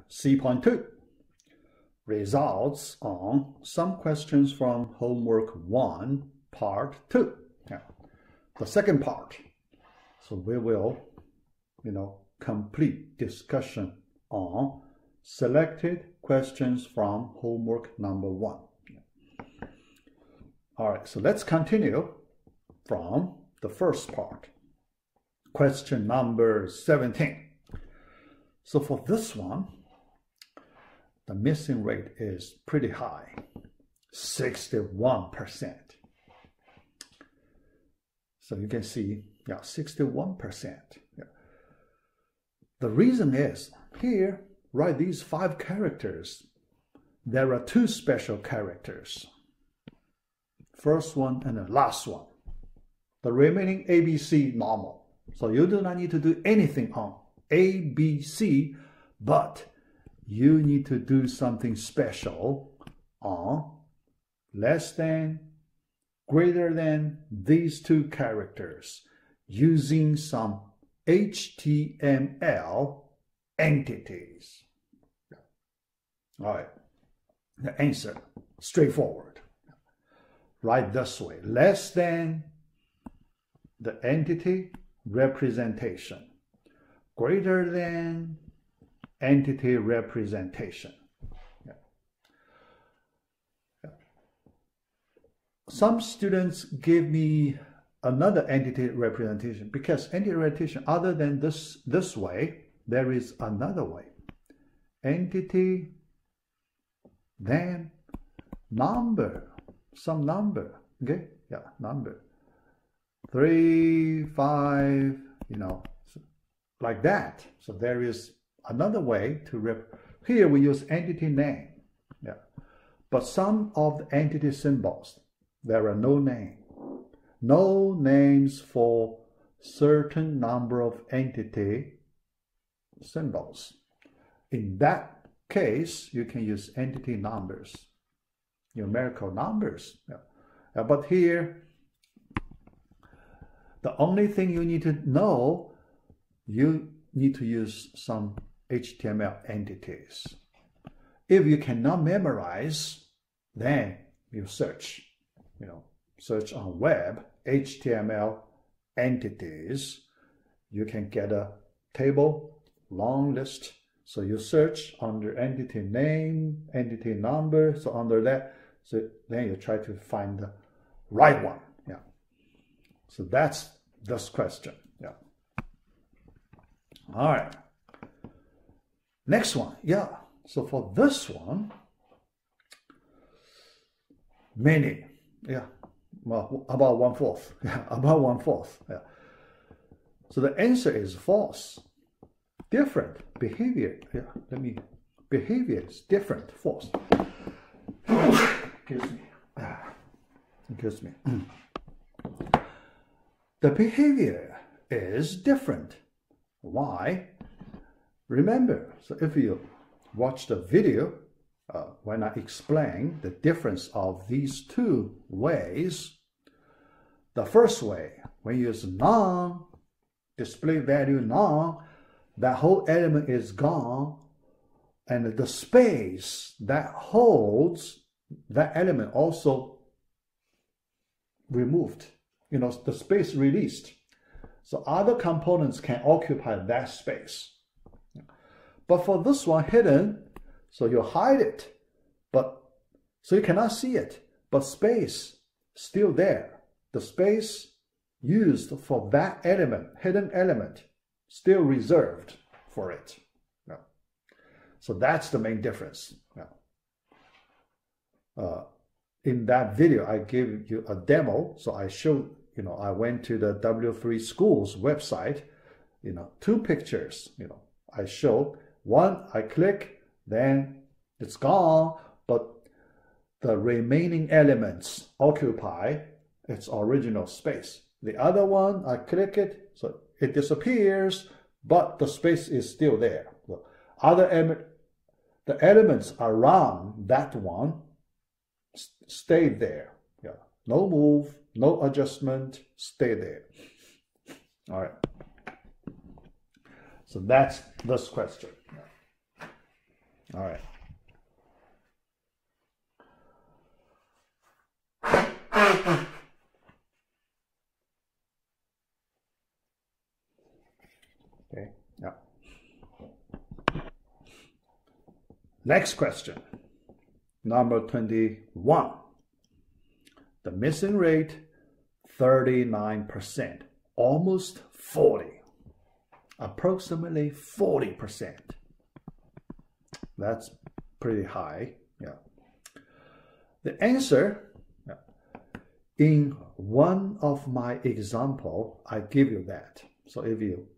C.2 Results on some questions from homework 1, part 2. Yeah. The second part. So we will, complete discussion on selected questions from homework number 1. All right, so let's continue from the first part. Question number 17. So for this one, the missing rate is pretty high, 61%. So you can see, 61%. Yeah. The reason is, here, write these 5 characters. There are 2 special characters. First one and the last one. The remaining ABC normal. So you do not need to do anything on ABC, but you need to do something special on less than, greater than these 2 characters using some HTML entities. All right, the answer, straightforward. Write this way, less than the entity representation, greater than entity representation. Yeah. Yeah. Some students give me another entity representation because entity representation other than this way, there is another way. Entity, then number, some number, okay? Yeah, number. 3, 5, like that. So there is another way to here we use entity name. Yeah. But some of the entity symbols, there are no name. No names for certain number of entity symbols. In that case, you can use entity numbers, numerical numbers. Yeah. But here, the only thing you need to know, you need to use some HTML entities. If you cannot memorize, then you search, search on web, HTML entities. You can get a table, long list. So you search under entity name, entity number. So under that, so then you try to find the right one. Yeah. So that's this question. Yeah. All right. Next one. Yeah. So for this one, many. Yeah. Well, about 1/4. Yeah. About 1/4. Yeah. So the answer is false. Different behavior. Yeah. Behavior is different. False. Excuse me. The behavior is different. Why? Remember, so if you watch the video, when I explain the difference of these 2 ways, the first way, when you use none, display value none, that whole element is gone, and the space that holds that element also removed. The space released. So other components can occupy that space. But for this one, hidden, so you hide it, so you cannot see it, but space still there. The space used for that element, hidden element, still reserved for it. Yeah. So that's the main difference. Yeah. In that video, I gave you a demo. So I showed, I went to the W3 Schools website, 2 pictures, I show one, I click, then it's gone, but the remaining elements occupy its original space. The other one, I click it, so it disappears, but the space is still there. The elements around that one stay there. Yeah. No move, no adjustment, stay there. All right. So that's this question. All right. Okay, yeah. Next question, number 21. The missing rate, 39%, almost 40, approximately 40%. That's pretty high, yeah. The answer, in one of my example, I give you that. So if you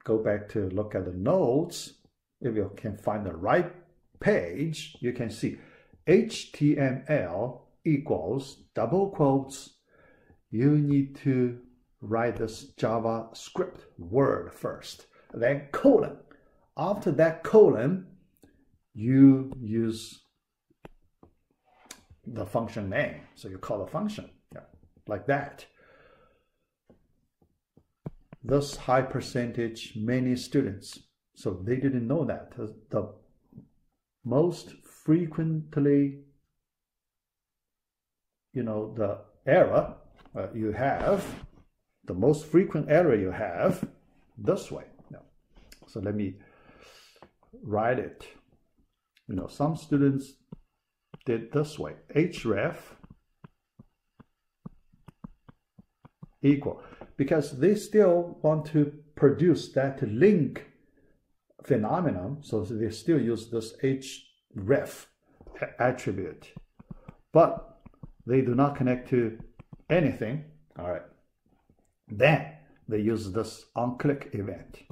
go back to look at the notes, if you can find the right page, you can see HTML equals double quotes. You need to write this JavaScript word first, then colon. After that colon, you use the function name. So you call the function, yeah, like that. This high percentage, many students, so they didn't know that. The most frequently, the error you have, the most frequent error you have, this way. No. So let me write it. Some students did this way. href equal, because they still want to produce that link phenomenon, so they still use this href attribute, but they do not connect to anything. All right, then they use this onClick event.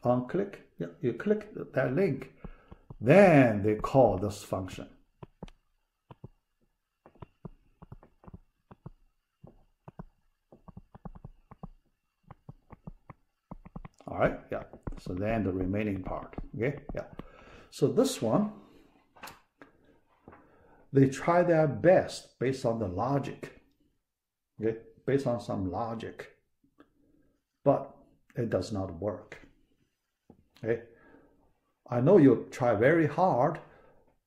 OnClick, yeah, you click that link, then they call this function. All right, yeah. So then the remaining part, okay, yeah. So this one, they try their best based on the logic, okay, based on some logic, but it does not work. Okay, I know you try very hard,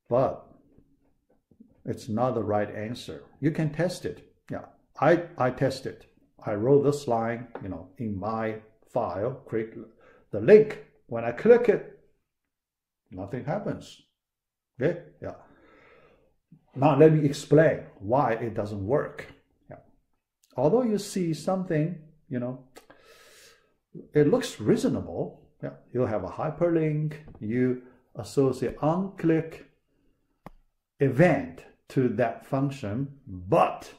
but it's not the right answer. You can test it. Yeah, I tested. I wrote this line, in my file, create the link. When I click it, nothing happens. Okay, yeah. Now let me explain why it doesn't work. Yeah. Although you see something, it looks reasonable. Yeah, you have a hyperlink, you associate onClick event to that function, but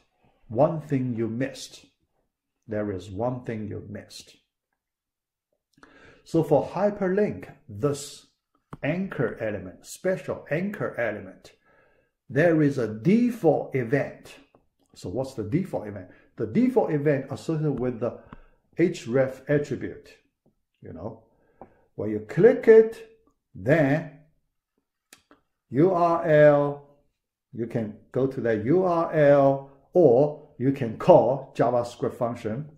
one thing you missed. There is one thing you missed. So for hyperlink, this anchor element, special anchor element, there is a default event. So what's the default event? The default event associated with the href attribute, When you click it, then URL, you can go to that URL, or you can call JavaScript function.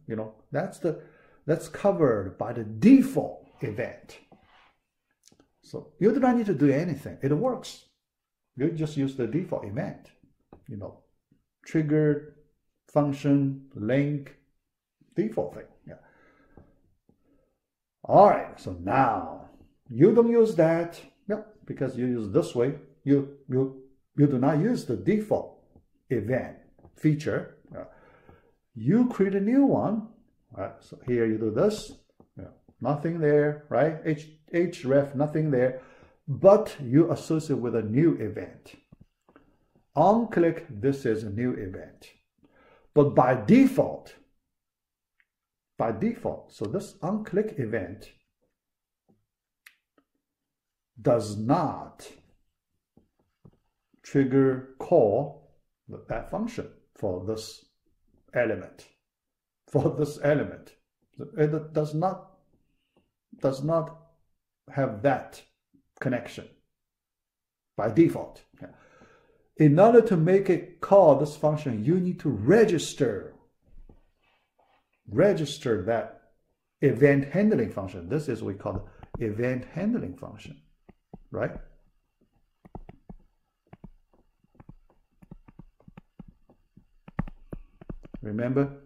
That's covered by the default event. So you do not need to do anything. It works. You just use the default event. Trigger, function, link, default thing. Yeah. All right, so now you don't use that, because you use this way. You do not use the default event feature. You create a new one. Right, so here you do this. Nothing there, right? href, nothing there, but you associate with a new event. OnClick, this is a new event, but by default. So this onClick event does not trigger call that function for this element. It does not have that connection by default. In order to make it call this function, you need to register that event handling function. This is what we call the event handling function, right? Remember?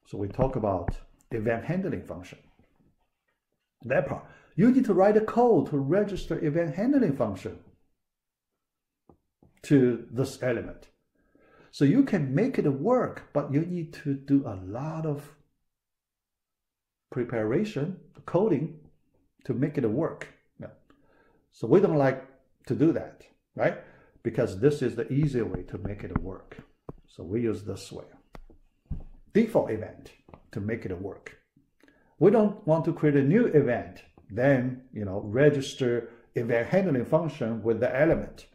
So we talk about event handling function. That part. You need to write a code to register event handling function to this element. So you can make it work, but you need to do a lot of preparation, coding to make it work. Yeah. So we don't like to do that, right? Because this is the easier way to make it work. So we use this way. Default event to make it work. We don't want to create a new event, then, register event handling function with the element.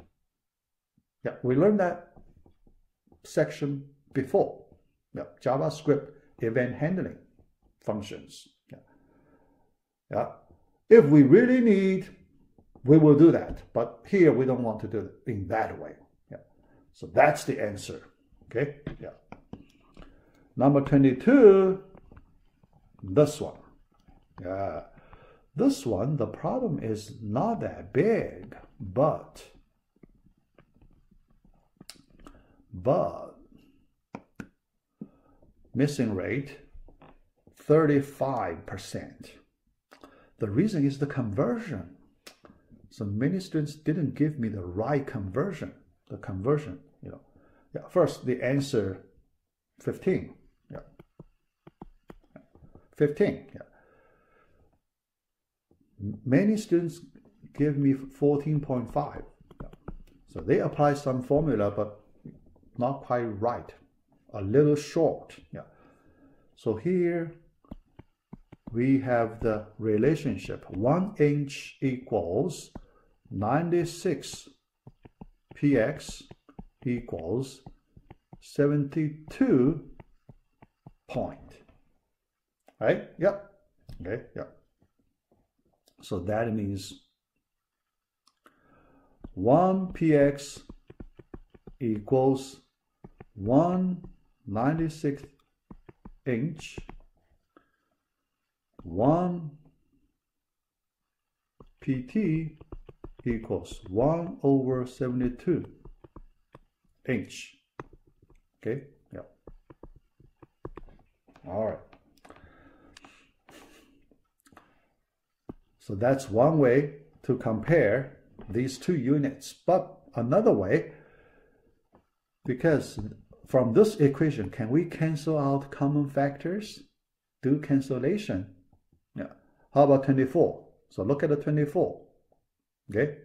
Yeah, we learned that section before. Yeah, JavaScript event handling functions. Yeah. If we really need, we will do that. But here we don't want to do it in that way. Yeah. So that's the answer. Okay. Yeah. Number 22, this one. Yeah. This one, the problem is not that big, but missing rate 35%. The reason is the conversion. So many students didn't give me the right conversion. The conversion, Yeah, first the answer 15. Yeah. 15. Yeah. Many students give me 14.5. Yeah. So they apply some formula, but not quite right. A little short. Yeah. So here we have the relationship. 1 inch equals 96 px equals 72 point. Right? Yep. Okay. Yep. So that means 1 px equals 1/96 inch, 1 pt equals 1/72 inch. Okay, yeah. All right. So that's one way to compare these two units. But another way, because from this equation, can we cancel out common factors? Do cancellation. Yeah. How about 24? So look at the 24. Okay.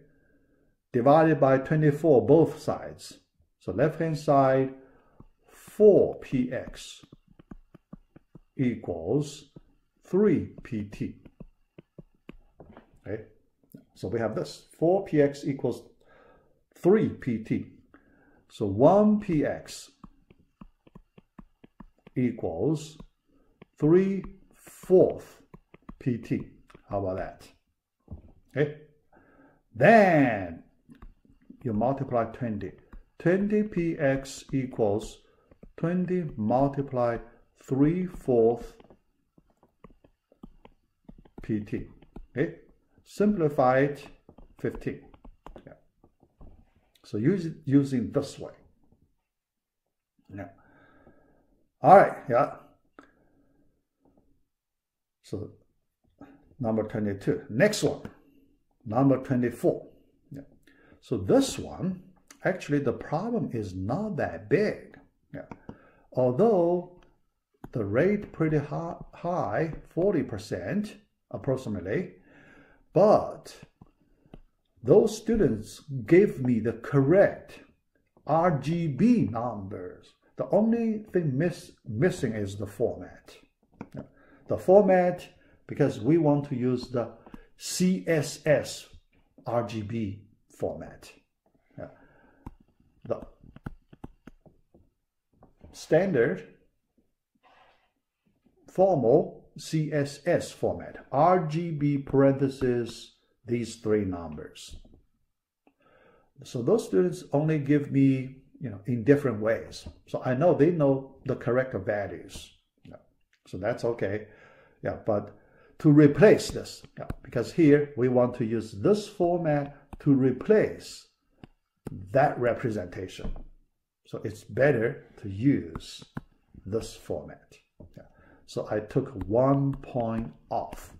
Divided by 24 both sides. So left-hand side, 4px equals 3pt. Okay. So we have this. 4px equals 3pt. So 1px equals 3/4 pt. How about that? Okay. Then you multiply 20. 20px equals 20 multiplied 3/4 pt. Okay. Simplified 15. Yeah. So using this way. Yeah. All right. Yeah. So number 22. Next one. Number 24. Yeah. So this one, actually the problem is not that big. Yeah. Although the rate pretty high, 40% approximately, but those students gave me the correct RGB numbers. The only thing missing is the format. Yeah. The format, because we want to use the CSS RGB format. Yeah. The standard formal CSS format, RGB parentheses, these three numbers. So those students only give me, in different ways. So I know they know the correct values. Yeah. So that's okay. Yeah, but to replace this, yeah, because here we want to use this format to replace that representation. So it's better to use this format. Yeah. So I took 1 point off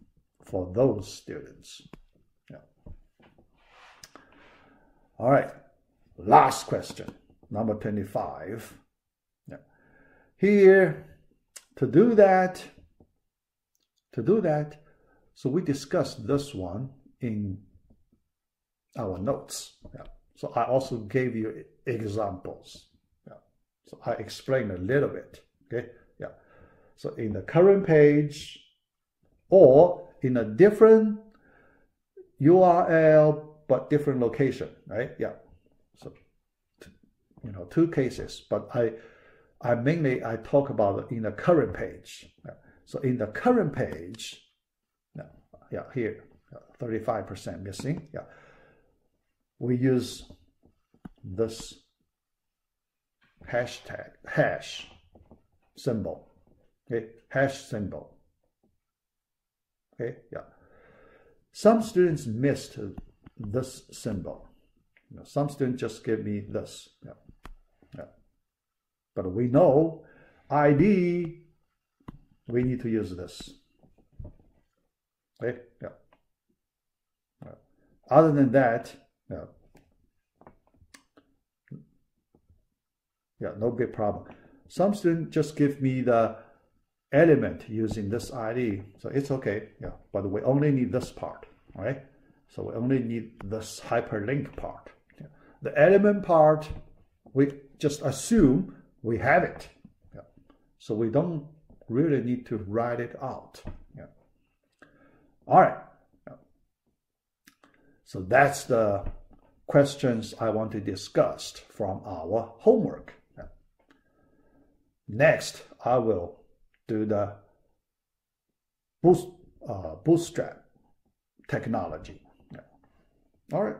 for those students. Yeah. All right, last question, number 25. Yeah. Here, to do that, so we discussed this one in our notes. Yeah. So I also gave you examples. Yeah. So I explained a little bit. Okay. Yeah. So in the current page or in a different URL but different location, right? Yeah. So two cases, but I mainly talk about in the current page. Yeah. So in the current page, yeah, here 35% missing. Yeah. We use this hash symbol, okay, hash symbol, okay, yeah. Some students missed this symbol. Some students just give me this, yeah, yeah. But we know ID, we need to use this, okay, yeah. Other than that, yeah, no big problem. Some students just give me the element using this ID, so it's okay, yeah, but we only need this part, right? So we only need this hyperlink part. Yeah. The element part, we just assume we have it. Yeah. So we don't really need to write it out. Yeah. All right. Yeah. So that's the questions I want to discuss from our homework. Yeah. Next, I will do the bootstrap technology. Yeah. All right.